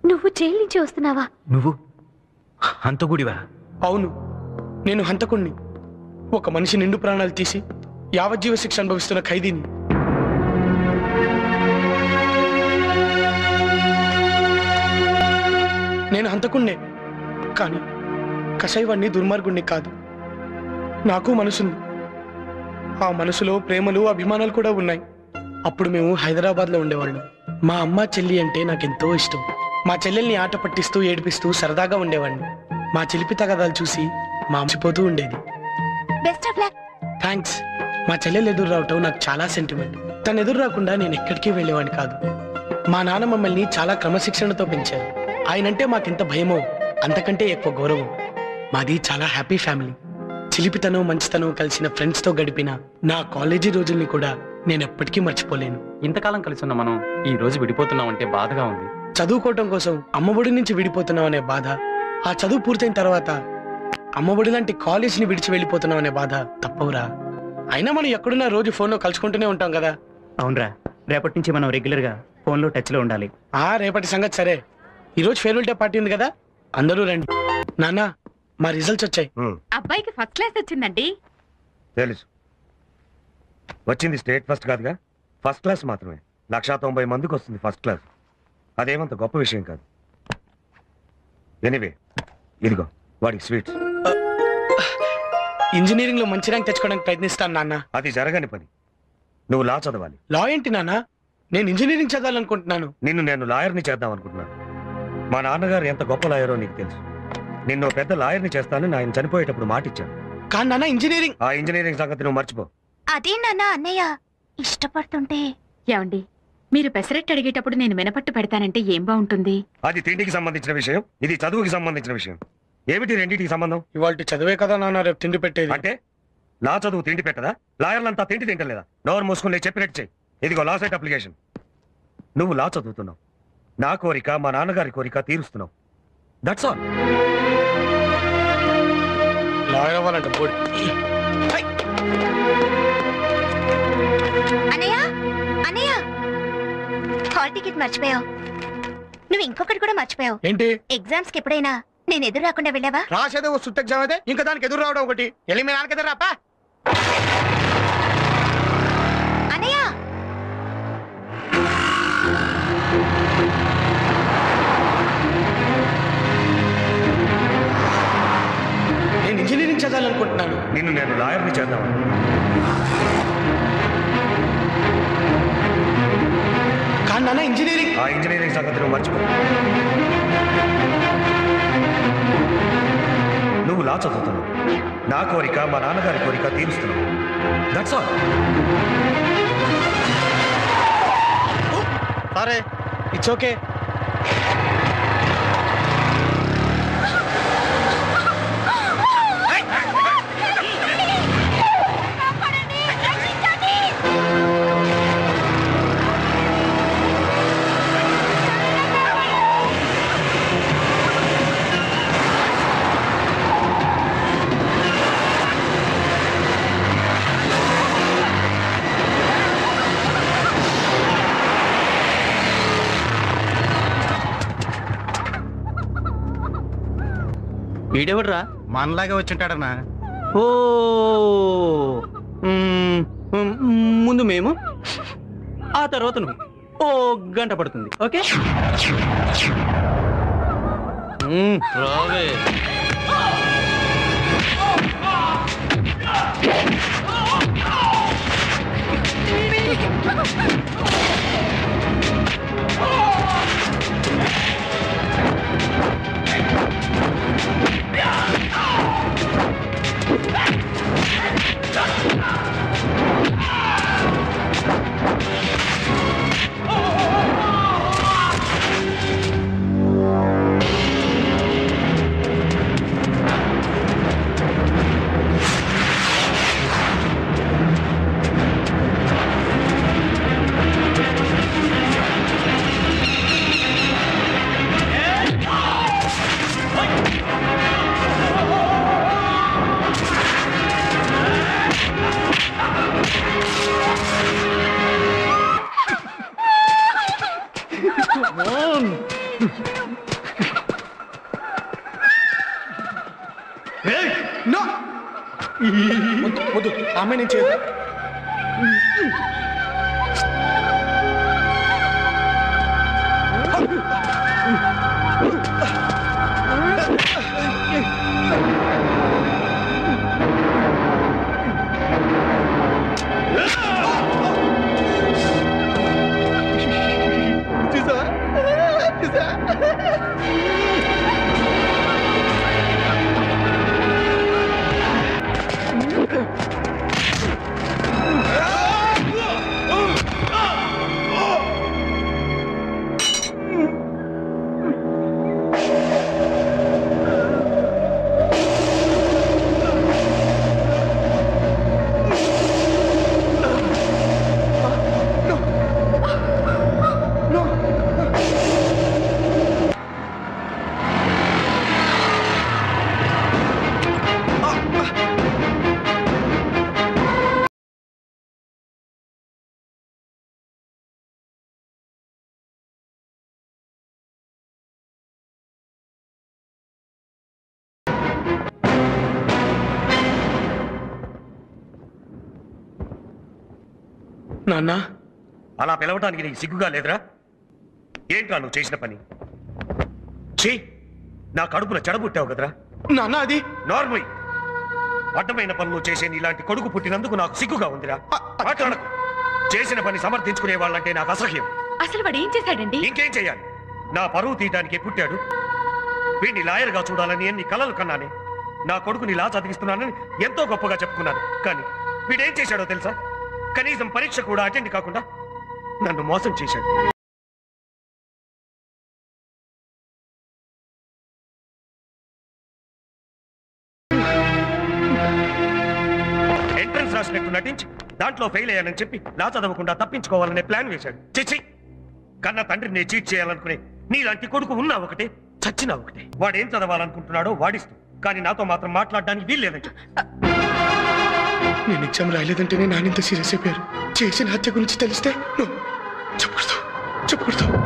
నువ్వు జైలు నుంచి వస్తున్నావా? నువ్వు హంతకుడివా? అవును, నేను హంతకుణ్ణి. ఒక మనిషి నిండు ప్రాణాలు తీసి యావజ్జీవ శిక్ష అనుభవిస్తున్న ఖైదీని. నేను హంతకుణ్ణే, కానీ కషాయవాణ్ణి దుర్మార్గుణ్ణి కాదు. నాకు మనసుంది. ఆ మనసులో ప్రేమలు అభిమానాలు కూడా ఉన్నాయి. అప్పుడు మేము హైదరాబాద్లో ఉండేవాళ్ళం. మా అమ్మ చెల్లి అంటే నాకెంతో ఇష్టం. మా చెల్లెల్ని ఆట పట్టిస్తూ ఏడిపిస్తూ సరదాగా ఉండేవాడిని. మా చిలిపి తగాదాలు చూసి మాంచిపోతూ ఉండేది. థ్యాంక్స్. మా చెల్లెలు ఎదురు రావటం నాకు చాలా సెంటిమెంట్. తను ఎదురు రాకుండా నేను ఎక్కడికి వెళ్ళేవాడిని కాదు. మా నాన్న మమ్మల్ని చాలా క్రమశిక్షణతో పెంచారు. ఆయనంటే మాకెంత భయమో అంతకంటే ఎక్కువ గౌరవం. మాది చాలా హ్యాపీ ఫ్యామిలీ. చిలిపితనం మంచితనం కలిసిన ఫ్రెండ్స్తో గడిపిన నా కాలేజీ రోజుల్ని కూడా నేను ఎప్పటికీ మర్చిపోలేను. ఇంతకాలం కలిసి ఉన్న మనం ఈ రోజు విడిపోతున్నామంటే బాధగా ఉంది. చదువుకోవటం కోసం అమ్మఒడి నుంచి విడిపోతున్నాం అనే బాధ, ఆ చదువు పూర్తయిన తర్వాత అమ్మఒడి లాంటి కాలేజీని విడిచి వెళ్ళిపోతున్నాం అనే బాధ తప్పవురా. అయినా మనం ఎక్కడున్నా రోజు ఫోన్లో కలుసుకుంటూనే ఉంటాం కదా. అవునరా, రేపటి నుంచి మనం రెగ్యులర్ గా ఫోన్లో టచ్ లో ఉండాలి. రేపటి సంగతి సరే. ఈరోజు ఫేర్వెల్ డే పార్టీ ఉంది కదా, అందరూ రండి. నాన్న, మా రిజల్ట్స్ వచ్చాయి. అబ్బాయికి ఫస్ట్ క్లాస్ వచ్చిందండి. తెలుసు, వచ్చింది స్టేట్ ఫస్ట్ కాదుగా, ఫస్ట్ క్లాస్ మాత్రమే. 190 మందికి వస్తుంది ఫస్ట్ క్లాస్. అదేమంత గొప్ప విషయం కాదు. ఎనీవే, ఇదిగో వాడికి స్వీట్స్. ఇంజనీరింగ్ లో మంచి ర్యాంక్ తెచ్చుకోవడానికి ప్రయత్నిస్తాను నాన్న. అది జరగని పని. నువ్వు లా చదవాలి. లా ఏంటి నాన్న? నేను ఇంజనీరింగ్ చదవాలనుకుంటున్నాను. నేను లాయర్ని చేద్దాం అనుకుంటున్నాను. మా నాన్నగారు ఎంత గొప్ప లాయరో నీకు తెలుసు. నిన్ను పెద్ద లాయర్ని చేస్తానని ఆయన చనిపోయేటప్పుడు మాట ఇచ్చాను. కానీ నాన్న ఇంజనీరింగ్. ఆ ఇంజనీరింగ్ సంగతి నువ్వు మర్చిపో. అదే నాన్న అన్నయ్య ఇష్టపడుతుంటే. ఏమండి, మీరు పెసరట్టు అడిగేటప్పుడు నేను మినపట్టు పెడతానంటే ఏం బాగుంటుంది? అది తిండికి సంబంధించిన విషయం, ఇది చదువుకి సంబంధించిన విషయం. ఏమిటి రెండింటికి సంబంధం? ఇవాళ చదివే కదా నాన్న రేపు తిండి పెట్టేది. అంటే నా చదువు తిండి పెట్టదా? లాయర్లంతా తిండి తింటలేదా? నోరు మూసుకుని నేను చెప్పినట్టు చెయ్యి. ఇదిగో లా సైట్ అప్లికేషన్. నువ్వు లా చదువుతున్నావు, నా కోరిక మా నాన్నగారి కోరిక తీరుస్తున్నావు. That's all. లాయర్ అవ్వాలంట బోర్డు. అన్నయ్య అన్నయ్య హాల్ టికెట్ మర్చిపోయావు. నువ్వు ఇంకొకటి కూడా మర్చిపోయావు. ఏంటి? ఎగ్జామ్స్ కి ఎప్పుడైనా నేను ఎదురు రాకుండా వెళ్ళావా? రాసేదే ఓ సుత్త ఎగ్జామ్ అయితే ఇంకా దానికి ఎదురు రావడం ఒకటి. వెళ్ళి మీ నాన్నకి ఎదురు రాపా. అన్నయ్య నేను ఇంజనీరింగ్ చదవాలనుకుంటున్నాను. నిన్ను నేను లాయర్ని చేద్దామని. కానీ నాన్న ఇంజనీరింగ్. ఆ ఇంజనీరింగ్ సంగతి నువ్వు మర్చిపో. నువ్వు లా చదువుతున్నావు, నా కోరిక మా నాన్నగారి కోరిక తీరుస్తున్నావు. That's all. సరే, ఇట్స్ ఓకే. వీడెవడ్రా? మనలాగే వచ్చింటాడన్నా. ఓ ముందు మేము, ఆ తర్వాత నువ్వు. ఓ గంట పడుతుంది. ఓకే రావే. వద్దు, ఆమె నేను చేయదు. నాన్న, అలా పిలవటానికి నీకు సిగ్గుగా లేదురా? ఏంట్రా నువ్వు చేసిన పని? చీ, నా కడుపున చెడబుట్టావు కదరా. నాన్న అది నార్మల్ అడ్డమైన పనులు చేసే నీలాంటి కొడుకు పుట్టినందుకు నాకు సిగ్గుగా ఉందిరా. మాట్లాడకు. చేసిన పని సమర్థించుకునే వాళ్ళంటే నాకు అసహ్యం. అసలు వాడు ఏం చేశాడండి? ఇంకేం చెయ్యాలి? నా పరువు తీయటానికి పుట్టాడు. వీడిని లాయర్గా చూడాలని ఎన్ని కలలు కన్నానే. నా కొడుకుని ఇలా చదివిస్తున్నానని ఎంతో గొప్పగా చెప్పుకున్నాను. కానీ వీడేం చేశాడో తెలుసా? కనీసం పరీక్ష కూడా అటెండ్ కాకుండా నన్ను మోసం చేశాడు. ఎంట్రన్స్ రాసినట్టు నటించి దాంట్లో ఫెయిల్ అయ్యానని చెప్పి నా చదవకుండా తప్పించుకోవాలనే ప్లాన్ వేశాడు. చిచి, కన్న తండ్రిని చీట్ చేయాలనుకునే నీలాంటి కొడుకు ఉన్నా ఒకటే, చచ్చినా ఒకటే. వాడేం చదవాలనుకుంటున్నాడో వాడిస్తూ, కానీ నాతో మాత్రం మాట్లాడడానికి వీల్లేదని చెప్పి. నేను ఎగ్జామ్ రాయలేదంటేనే నానింత సీరియస్ అయిపోయారు. చేసిన హత్య గురించి తెలిస్తే చెప్పకూడదు.